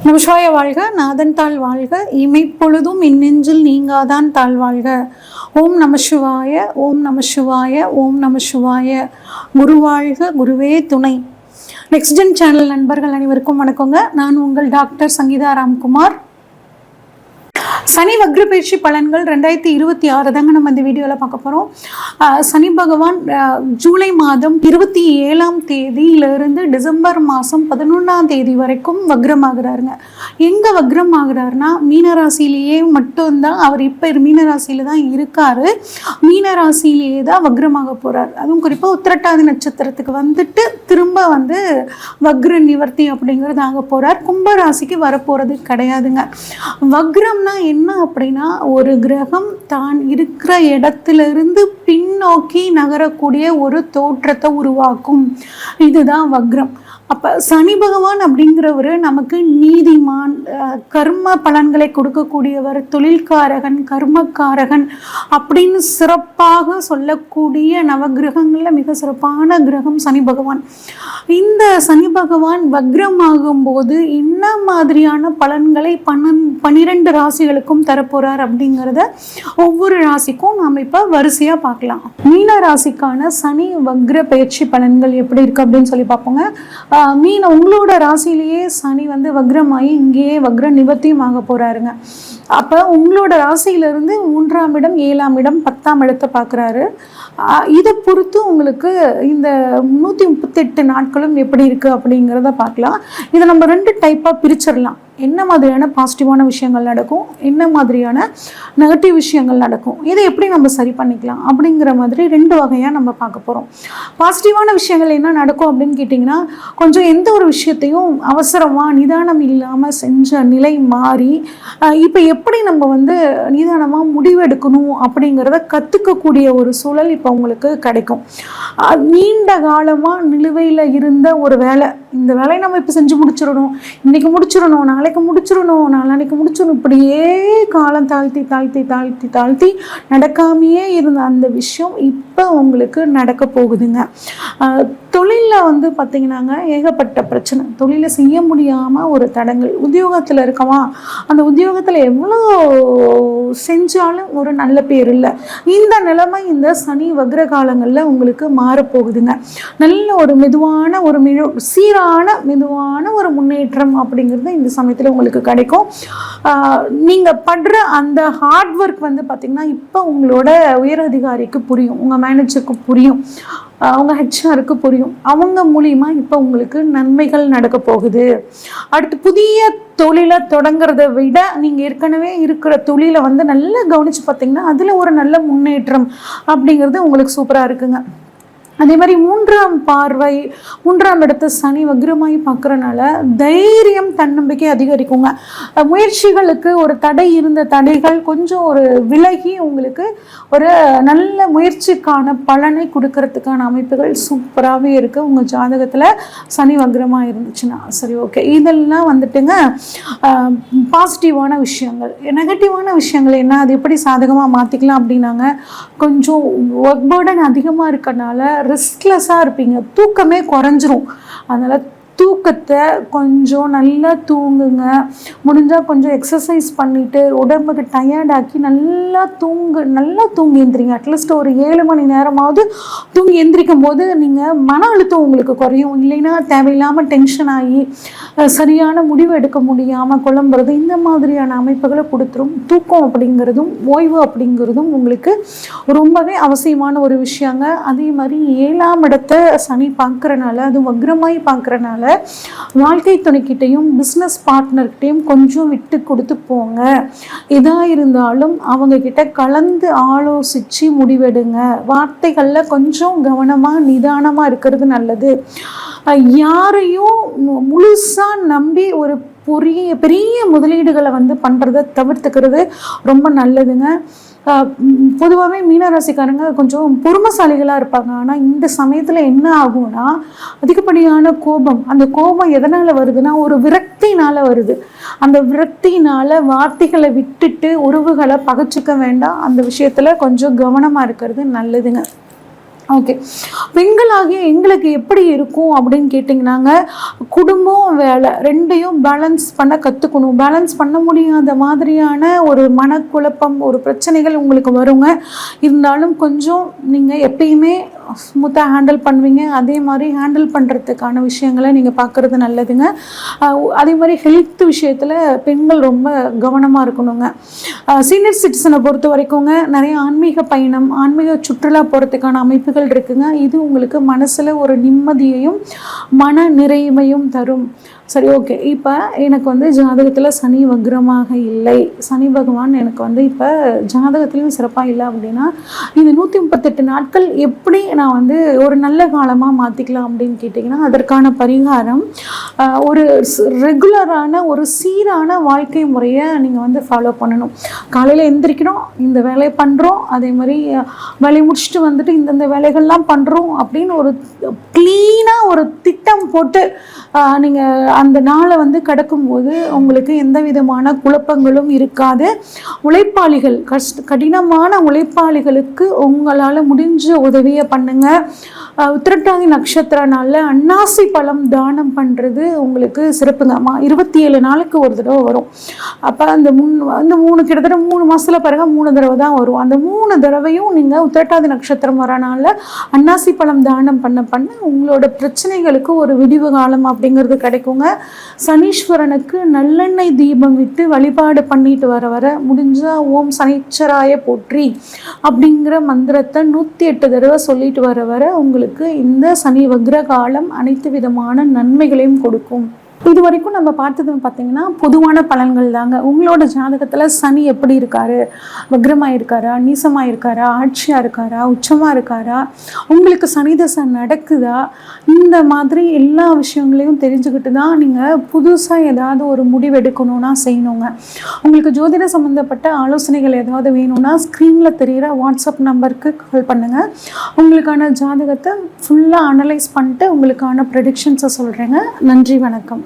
நமசிவாய வாழ்க, நாதன் தாழ் வாழ்க, இமைப்பொழுதும் இன்னெஞ்சில் நீங்காதான் தாழ் வாழ்க. ஓம் நமசிவாய, ஓம் நமசிவாய, ஓம் நமசிவாய. குருவாழ்க, குருவே துணை. நெக்ஸ்ட் ஜென் சேனல் நண்பர்கள் அனைவருக்கும் வணக்கங்க. நான் உங்கள் டாக்டர் சங்கீதா ராம்குமார். சனி வக்ர பயிற்சி பலன்கள் 2026 தாங்க நம்ம இந்த வீடியோவில் பார்க்க போகிறோம். சனி பகவான் ஜூலை மாதம் 27ஆம் தேதியிலிருந்து டிசம்பர் மாதம் 11ஆம் தேதி வரைக்கும் வக்ரமாகிறாருங்க. எங்கே வக்ரம் ஆகிறாருன்னா மீனராசிலேயே மட்டும்தான். அவர் இப்போ மீனராசியில் தான் இருக்கார். மீனராசிலேயே தான் வக்ரமாக போகிறார். அதுவும் குறிப்பாக உத்திரட்டாதி நட்சத்திரத்துக்கு வந்துட்டு திரும்ப வக்ர நிவர்த்தி அப்படிங்கிறது ஆக போகிறார். கும்பராசிக்கு வரப்போகிறது கிடையாதுங்க. வக்ரம்னா என்ன அப்படின்னா, ஒரு கிரகம் தான் இருக்கிற இடத்திலிருந்து பின்னோக்கி நகரக்கூடிய ஒரு தோற்றத்தை உருவாக்கும். இதுதான் வக்ரம். அப்போ சனி பகவான் அப்படிங்கிறவர் நமக்கு நீதிமான், கர்ம பலன்களை கொடுக்கக்கூடியவர், தொழில்காரகன், கர்மக்காரகன் அப்படின்னு சிறப்பாக சொல்லக்கூடிய நவகிரகங்களில் மிக சிறப்பான கிரகம் சனி பகவான். இந்த சனி பகவான் வக்ரமாகும் போது என்ன மாதிரியான பலன்களை 12 ராசிகளுக்கும் தரப்போறார் அப்படிங்கிறத ஒவ்வொரு ராசிக்கும் நாம் இப்போ வரிசையாக பார்க்கலாம். மீன ராசிக்கான சனி வக்ர பயிற்சி பலன்கள் எப்படி இருக்கு அப்படின்னு சொல்லி பார்ப்போங்க. உங்களோட ராசியிலேயே சனி வக்ரமாகி இங்கேயே வக்ர நிவர்த்தியும் ஆக போறாருங்க. அப்போ உங்களோட ராசியிலிருந்து 3ஆம் இடம், 7ஆம் இடம், 10ஆம் இடத்தை பார்க்குறாரு. இதை பொறுத்து உங்களுக்கு இந்த 138 நாட்களும் எப்படி இருக்குது அப்படிங்கிறத பார்க்கலாம். இதை நம்ம 2 டைப்பாக பிரிச்சிடலாம். என்ன மாதிரியான பாசிட்டிவான விஷயங்கள் நடக்கும், என்ன மாதிரியான நெகட்டிவ் விஷயங்கள் நடக்கும், இதை எப்படி நம்ம சரி பண்ணிக்கலாம் அப்படிங்கிற மாதிரி 2 வகையாக நம்ம பார்க்க போகிறோம். பாசிட்டிவான விஷயங்கள் என்ன நடக்கும் அப்படின்னு கேட்டிங்கன்னா, கொஞ்சம் எந்த ஒரு விஷயத்தையும் அவசரமாக நிதானம் இல்லாமல் செஞ்ச நிலை மாறி இப்போ எப்படி நம்ம நிதானமாக முடிவெடுக்கணும் அப்படிங்கிறத கற்றுக்கக்கூடிய ஒரு சூழல் இப்போ உங்களுக்கு கிடைக்கும். நீண்ட காலமாக நிலுவையில் இருந்த ஒரு வேலை, இந்த வேலையை நம்ம இப்போ செஞ்சு முடிச்சிடணும், இன்றைக்கி முடிச்சிடணும், நாளைக்கு முடிச்சிடணும், நாளைக்கு முடிச்சிடணும், இப்படியே காலம் தாழ்த்தி தாழ்த்தி தாழ்த்தி தாழ்த்தி நடக்காமையே இருந்த அந்த விஷயம் இப்போ உங்களுக்கு நடக்க போகுதுங்க. தொழிலில் பார்த்திங்கன்னாங்க ஏகப்பட்ட பிரச்சனை, தொழிலை செய்ய முடியாமல் ஒரு தடங்கள். உத்தியோகத்தில் இருக்கவா, அந்த உத்தியோகத்தில் எவ்வளோ செஞ்சாலும் ஒரு நல்ல பேர் இல்லை. இந்த நிலைமை இந்த சனி வக்ர காலங்களில் உங்களுக்கு மாறப்போகுதுங்க. நல்ல ஒரு மெதுவான ஒரு மெதுவான ஒரு முன்னேற்றம் அப்படிங்கிறது இந்த சமயத்தில் உங்களுக்கு கிடைக்கும். நீங்கள் படுற அந்த ஹார்ட் ஒர்க் பார்த்திங்கன்னா இப்போ உங்களோட உயர் அதிகாரிக்கு புரியும், உங்கள் மேனேஜருக்கு புரியும், அவங்க ஹெச்ஆருக்கு புரியும். அவங்க மூலியமாக இப்போ உங்களுக்கு நன்மைகள் நடக்க போகுது. அடுத்து புதிய தொழிலை தொடங்குறத விட நீங்கள் ஏற்கனவே இருக்கிற தொழிலை நல்லா கவனித்து பார்த்தீங்கன்னா அதில் ஒரு நல்ல முன்னேற்றம் அப்படிங்கிறது உங்களுக்கு சூப்பராக இருக்குங்க. அதே மாதிரி 3ஆம் பார்வை, 3ஆம் இடத்தை சனி வக்ரமாகி பார்க்குறனால தைரியம், தன்னம்பிக்கை அதிகரிக்குங்க. முயற்சிகளுக்கு ஒரு தடை இருந்த தடைகள் கொஞ்சம் ஒரு விலகி உங்களுக்கு ஒரு நல்ல முயற்சிக்கான பலனை கொடுக்கறதுக்கான அமைப்புகள் சூப்பராகவே இருக்குது உங்கள் ஜாதகத்தில் சனி வக்ரமாக இருந்துச்சுன்னா. சரி, ஓகே. இதெல்லாம் பாசிட்டிவான விஷயங்கள். நெகட்டிவான விஷயங்கள் என்ன, அது எப்படி சாதகமாக மாற்றிக்கலாம் அப்படின்னாங்க, கொஞ்சம் ஒர்க் பர்டன் அதிகமாக இருக்கனால ரெஸ்ட்லெஸ்ஸாக இருப்பீங்க, தூக்கமே குறைஞ்சிரும். அதனால் தூக்கத்தை கொஞ்சம் நல்லா தூங்குங்க. முடிஞ்சால் கொஞ்சம் எக்ஸசைஸ் பண்ணிவிட்டு உடம்புக்கு டயர்டாக்கி நல்லா தூங்கி எந்திரிங்க. அட்லீஸ்ட் ஒரு 7 மணி நேரமாவது தூங்கி எந்திரிக்கும் போது நீங்கள் மன அழுத்தம் உங்களுக்கு குறையும். இல்லைன்னா தேவையில்லாமல் டென்ஷன் ஆகி சரியான முடிவு எடுக்க முடியாமல் குழம்புறது, இந்த மாதிரியான அமைப்புகளை கொடுத்துரும். தூக்கம் அப்படிங்கிறதும் ஓய்வு அப்படிங்கிறதும் உங்களுக்கு ரொம்பவே அவசியமான ஒரு விஷயங்க. அதே மாதிரி 7ஆம் இடத்தை சனி பார்க்குறனால, அதுவும் வக்ரமாய் பார்க்குறனால வாழ்க்கை துணைக்கிட்டையும் பிஸ்னஸ் பார்ட்னர்கிட்டையும் கொஞ்சம் விட்டு கொடுத்து போங்க. எதாக இருந்தாலும் அவங்க கிட்ட கலந்து ஆலோசித்து முடிவெடுங்க. வார்த்தைகளில் கொஞ்சம் கவனமாக நிதானமாக இருக்கிறது நல்லது. யாரையும் முழுசாக நம்பி ஒரு பெரிய முதலீடுகளை பண்ணுறதை தவிர்த்துக்கிறது ரொம்ப நல்லதுங்க. பொதுவாகவே மீனராசிக்காரங்க கொஞ்சம் பொறுமைசாலிகளாக இருப்பாங்க. ஆனால் இந்த சமயத்தில் என்ன ஆகும்னா, அதிகப்படியான கோபம். அந்த கோபம் எதனால் வருதுன்னா, ஒரு விரக்தினால் வருது. அந்த விரக்தினால் வார்த்தைகளை விட்டுட்டு உறவுகளை பகைச்சிக்க வேண்டாம். அந்த விஷயத்தில் கொஞ்சம் கவனமாக இருக்கிறது நல்லதுங்க. ஓகே, பெண்களாகிய எங்களுக்கு எப்படி இருக்கும் அப்படின்னு கேட்டிங்கன்னாங்க, குடும்பம் வேலை ரெண்டையும் பேலன்ஸ் பண்ண கற்றுக்கணும். பேலன்ஸ் பண்ண முடியாத மாதிரியான ஒரு மனக்குழப்பம், ஒரு பிரச்சனைகள் உங்களுக்கு வருங்க. இருந்தாலும் கொஞ்சம் நீங்கள் எப்பயுமே ஸ்மூத்தாக ஹேண்டில் பண்ணுவீங்க. அதே மாதிரி ஹேண்டில் பண்ணுறதுக்கான விஷயங்களை நீங்கள் பார்க்குறது நல்லதுங்க. அதே மாதிரி ஹெல்த் விஷயத்தில் பெண்கள் ரொம்ப கவனமாக இருக்கணுங்க. சீனியர் சிட்டிசனை பொறுத்த வரைக்குங்க நிறைய ஆன்மீக பயணம், ஆன்மீக சுற்றுலா போகிறதுக்கான அமைப்புகள் இருக்குங்க. இது உங்களுக்கு மனசில் ஒரு நிம்மதியையும் மன நிறைவையும் தரும். சரி, ஓகே. இப்போ எனக்கு வந்து ஜாதகத்தில் சனி வக்ரமாக இல்லை, சனி பகவான் எனக்கு வந்து இப்போ ஜாதகத்துலேயும் சிறப்பாக இல்லை அப்படின்னா, இந்த 138 நாட்கள் எப்படி நான் வந்து ஒரு நல்ல காலமாக மாற்றிக்கலாம் அப்படின்னு கேட்டிங்கன்னா, அதற்கான பரிகாரம் ஒரு ரெகுலரான ஒரு சீரான வாழ்க்கை முறையை நீங்கள் வந்து ஃபாலோ பண்ணணும். காலையில் எந்திரிக்கிறோம், இந்த வேலையை பண்ணுறோம், அதே மாதிரி வேலையை முடிச்சுட்டு வந்துட்டு இந்தந்த வேலைகள்லாம் பண்ணுறோம் அப்படின்னு ஒரு க்ளீனாக ஒரு திட்டம் போட்டு நீங்கள் அந்த நாளை வந்து கடக்கும்போது உங்களுக்கு எந்த விதமான குழப்பங்களும் இருக்காது. உழைப்பாளிகள், கடினமான உழைப்பாளிகளுக்கு உங்களால் முடிஞ்ச உதவியை பண்ணுங்கள். உத்திரட்டாதி நட்சத்திர நாளில் அன்னாசி பழம் தானம் பண்ணுறது உங்களுக்கு சிறப்புங்க. 27 நாளுக்கு ஒரு தடவை வரும். அப்போ அந்த 3 கிட்டத்தட்ட 3 மாதத்தில் பாருங்க 3 தடவை தான் வரும். அந்த 3 தடவையும் நீங்கள் உத்திரட்டாதி நட்சத்திரம் வர நாளில் அன்னாசி பழம் தானம் பண்ண உங்களோட பிரச்சனைகளுக்கு ஒரு விடிவு காலம் அப்படிங்கிறது கிடைக்குங்க. சனீஸ்வரனுக்கு நல்லெண்ணெய் தீபம் விட்டு வழிபாடு பண்ணிட்டு வர முடிஞ்சால் ஓம் சனீச்சராய போற்றி அப்படிங்கிற மந்திரத்தை 108 தடவை சொல்லிட்டு வர உங்களுக்கு இந்த சனி வக்ர காலம் அனைத்து விதமான நன்மைகளையும் கொடுக்கும். இது வரைக்கும் நம்ம பார்த்தது பார்த்தீங்கன்னா பொதுவான பலன்கள் தாங்க. உங்களோட ஜாதகத்தில் சனி எப்படி இருக்காரு, வக்ரமாக இருக்காரா, நீசமாக இருக்காரா, ஆட்சியாக இருக்காரா, உச்சமாக இருக்காரா, உங்களுக்கு சனி தசை நடக்குதா, இந்த மாதிரி எல்லா விஷயங்களையும் தெரிஞ்சுக்கிட்டு தான் நீங்கள் புதுசாக ஏதாவது ஒரு முடிவு எடுக்கணும்னா செய்யணுங்க. உங்களுக்கு ஜோதிட சம்மந்தப்பட்ட ஆலோசனைகள் ஏதாவது வேணும்னா ஸ்க்ரீனில் தெரிகிற வாட்ஸ்அப் நம்பருக்கு கால் பண்ணுங்கள். உங்களுக்கான ஜாதகத்தை ஃபுல்லாக அனலைஸ் பண்ணிட்டு உங்களுக்கான ப்ரெடிக்ஷன்ஸை சொல்கிறேங்க. நன்றி, வணக்கம்.